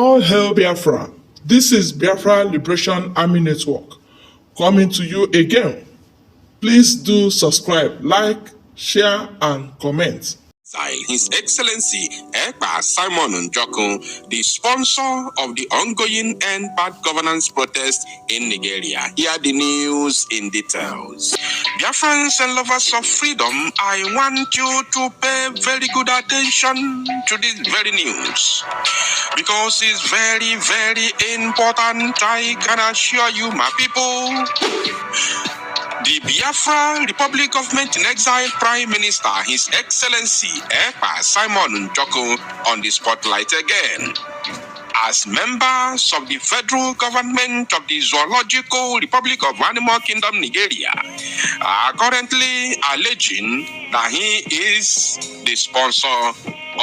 All hail Biafra. This is Biafra Liberation Army Network coming to you again. Please do subscribe, like, share, and comment. His Excellency Ekpa Simon Njoku, the sponsor of the ongoing end bad governance protest in Nigeria. Here are the news in details. Biafrans and lovers of freedom, I want you to pay very good attention to this very news, because it's very, very important. I can assure you, my people. The Biafra Republic Government in Exile Prime Minister, His Excellency Ekpa Simon Njoku, on the spotlight again. As members of the federal government of the Zoological Republic of Animal Kingdom, Nigeria, are currently alleging that he is the sponsor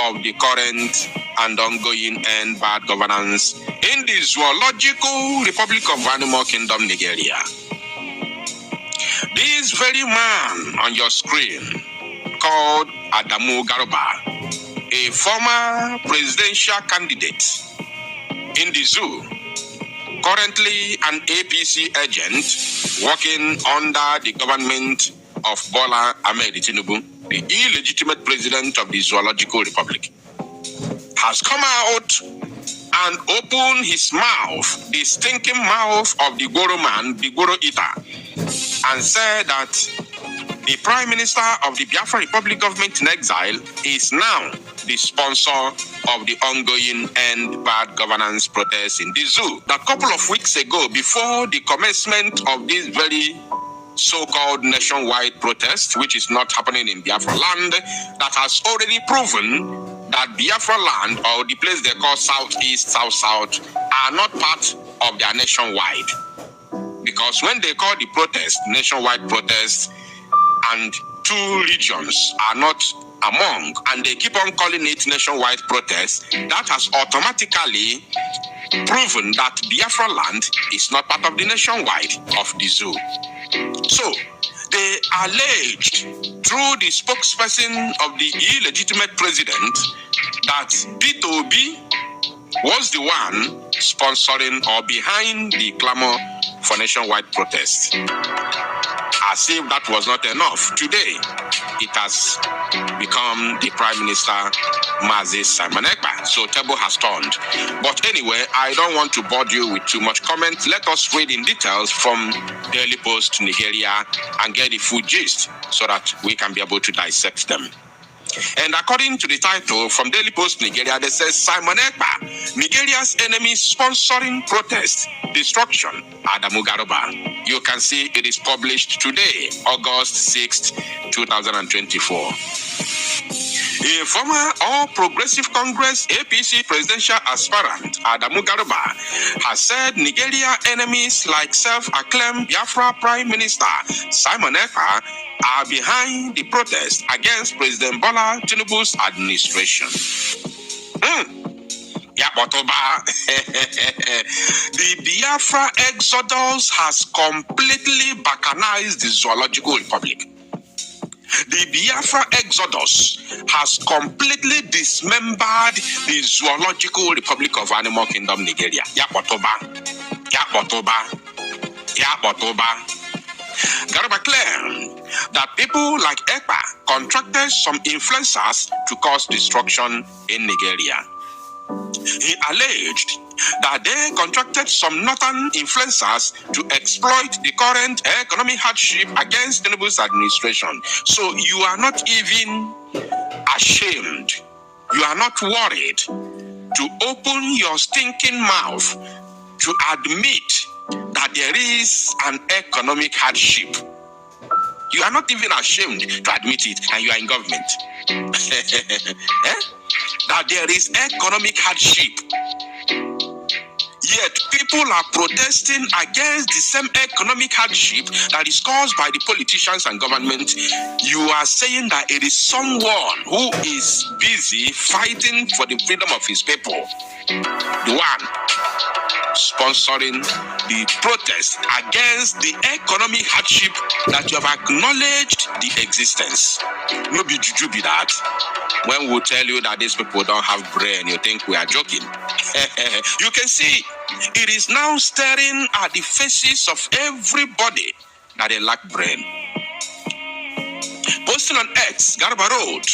of the current and ongoing end bad governance in the Zoological Republic of Animal Kingdom, Nigeria. This very man on your screen, called Adamu Garuba, a former presidential candidate in the zoo, currently an APC agent working under the government of Bola Ahmed Tinubu, the illegitimate president of the Zoological Republic, has come out and opened his mouth, the stinking mouth of the Goro man, the Goro eater, and said that the Prime Minister of the Biafra Republic Government in Exile is now the sponsor of the ongoing end bad governance protest in the zoo. A couple of weeks ago, before the commencement of this very so-called nationwide protest, which is not happening in Biafra land, that has already proven that Biafra land, or the place they call Southeast, South-South, are not part of their nationwide. Because when they call the protest nationwide protest, and two regions are not among, and they keep on calling it nationwide protest, that has automatically proven that Biafra land is not part of the nationwide of the zoo. So they alleged through the spokesperson of the illegitimate president that P2B was the one sponsoring or behind the clamor for nationwide protest. As if that was not enough, today it has become the Prime Minister Mazi Simon Ekpa. So table has turned. But anyway, I don't want to bore you with too much comment. Let us read in details from Daily Post Nigeria and get the full gist so that we can be able to dissect them. And according to the title from Daily Post Nigeria, they say Simon Ekpa, Nigeria's enemy sponsoring protest, destruction, Adamu Garuba. You can see it is published today, August 6th, 2024. A former All Progressive Congress APC presidential aspirant, Adamu Garuba, has said Nigeria enemies like self-acclaimed Biafra Prime Minister Simon Ekpa are behind the protest against President Bola Tinubu's administration. The Biafra exodus has completely balkanized the Zoological Republic. The Biafra exodus has completely dismembered the Zoological Republic of Animal Kingdom, Nigeria. Garuba claimed that people like Ekpa contracted some influencers to cause destruction in Nigeria. He alleged that they contracted some northern influencers to exploit the current economic hardship against Tinubu's administration. So you are not even ashamed, you are not worried to open your stinking mouth to admit that there is an economic hardship. You are not even ashamed to admit it, and you are in government. That there is economic hardship. Yet people are protesting against the same economic hardship that is caused by the politicians and government. You are saying that it is someone who is busy fighting for the freedom of his people, the one sponsoring the protest against the economic hardship that you have acknowledged the existence. No be juju be that. When we tell you that these people don't have brain, you think we are joking. You can see it is now staring at the faces of everybody that they lack brain. Posting on X, Garba Road,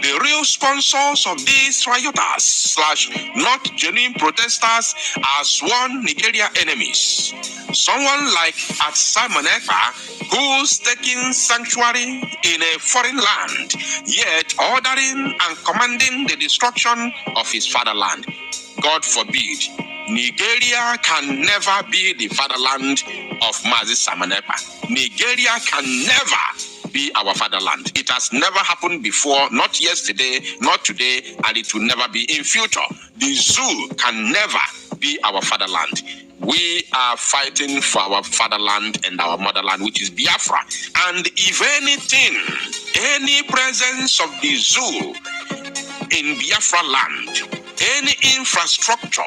the real sponsors of these rioters / not genuine protesters are sworn Nigeria enemies. Someone like at Simon Ekpa, who's taking sanctuary in a foreign land, yet ordering and commanding the destruction of his fatherland. God forbid, Nigeria can never be the fatherland of Mazi Simon Ekpa. Nigeria can never be our fatherland. It has never happened before, not yesterday, not today, and it will never be in future. The zoo can never be our fatherland. We are fighting for our fatherland and our motherland, which is Biafra. And if anything, any presence of the zoo in Biafra land, any infrastructure,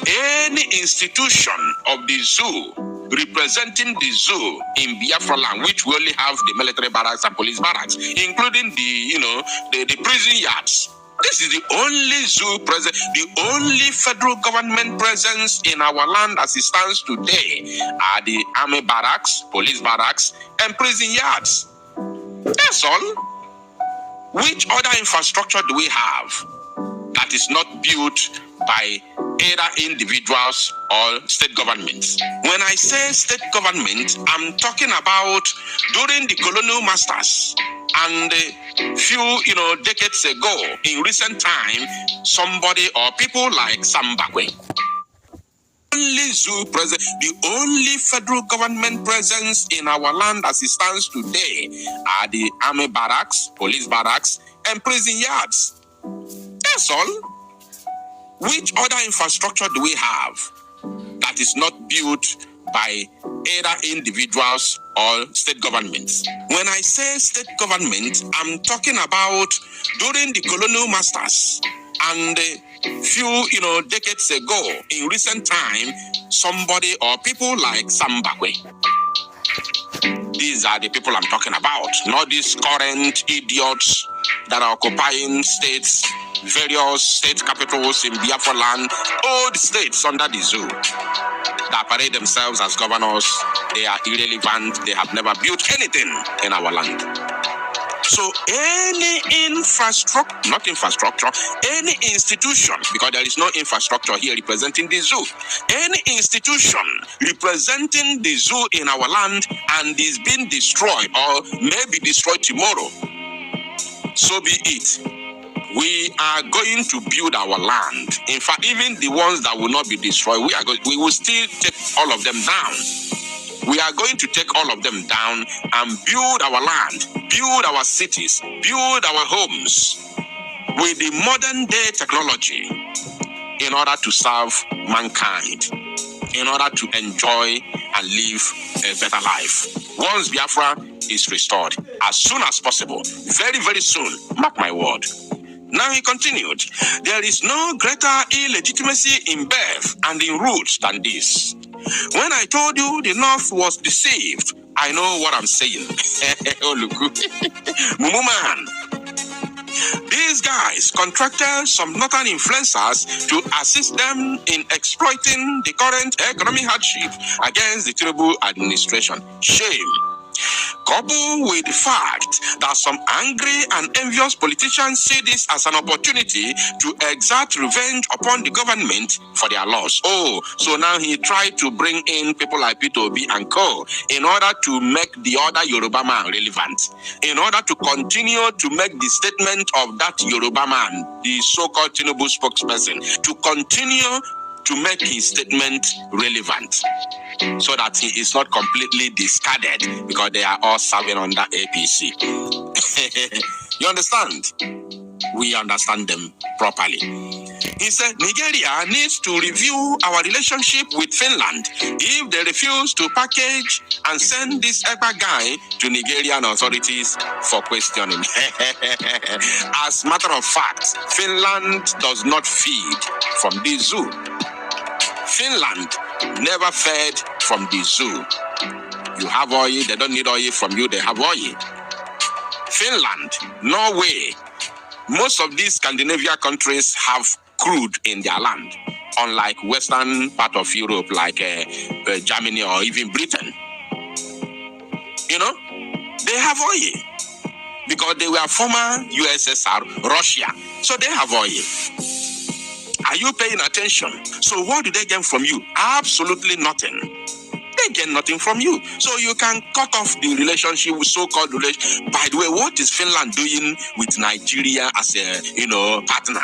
any institution of the zoo representing the zoo in Biafra land, which we only have the military barracks and police barracks, including the prison yards. This is the only zoo present, the only federal government presence in our land as it stands today are the army barracks, police barracks, and prison yards. That's all. Which other infrastructure do we have that is not built by either individuals or state governments? When I say state government, I'm talking about during the colonial masters and a few decades ago, in recent time, somebody or people like Sambakwe. Only zoo present, the only federal government presence in our land as it stands today are the army barracks, police barracks, and prison yards. That's all. Which other infrastructure do we have that is not built by either individuals or state governments? When I say state government, I'm talking about during the colonial masters and a few decades ago, in recent time, somebody or people like Sambakwe. These are the people I'm talking about, not these current idiots that are occupying states, various state capitals in Biafra land, old states under the zoo, that parade themselves as governors. They are irrelevant. They have never built anything in our land. So any any institution, because there is no infrastructure here representing the zoo, any institution representing the zoo in our land and is being destroyed or may be destroyed tomorrow, so be it. We are going to build our land. In fact, even the ones that will not be destroyed, we will still take all of them down. We are going to take all of them down and build our land, build our cities, build our homes with the modern day technology in order to serve mankind, in order to enjoy and live a better life. Once Biafra is restored, as soon as possible, very, very soon, mark my word. Now he continued, there is no greater illegitimacy in birth and in roots than this. When I told you the North was deceived, I know what I'm saying. Oh, look. Mumu man. These guys contracted some northern influencers to assist them in exploiting the current economic hardship against the Tinubu administration. Shame. Coupled with the fact that some angry and envious politicians see this as an opportunity to exert revenge upon the government for their loss. Oh, so now he tried to bring in people like Peter Obi and co. in order to make the other Yoruba man relevant, in order to continue to make the statement of that Yoruba man, the so-called Tinubu spokesperson, to continue to make his statement relevant, so that he is not completely discarded because they are all serving under APC. You understand? We understand them properly. He said, Nigeria needs to review our relationship with Finland if they refuse to package and send this Ekpa guy to Nigerian authorities for questioning. As a matter of fact, Finland does not feed from this zoo. Finland never fed from the zoo. You have oil, they don't need oil from you, they have oil. Finland, Norway, most of these Scandinavian countries have crude in their land, unlike western part of Europe like Germany or even Britain. You know, they have oil because they were former USSR, Russia, so they have oil. Are you paying attention? So what do they get from you? Absolutely nothing. They get nothing from you. So you can cut off the relationship with so-called relationship. By the way, what is Finland doing with Nigeria as a partner?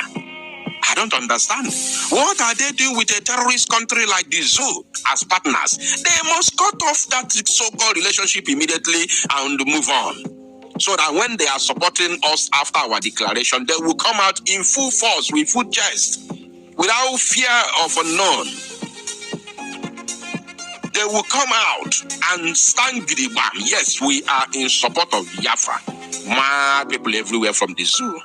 I don't understand. What are they doing with a terrorist country like the zoo as partners? They must cut off that so-called relationship immediately and move on. So that when they are supporting us after our declaration, they will come out in full force, with full chest, without fear of unknown. They will come out and stand gidibam. Yes, we are in support of Biafra. Mad people everywhere from the zoo.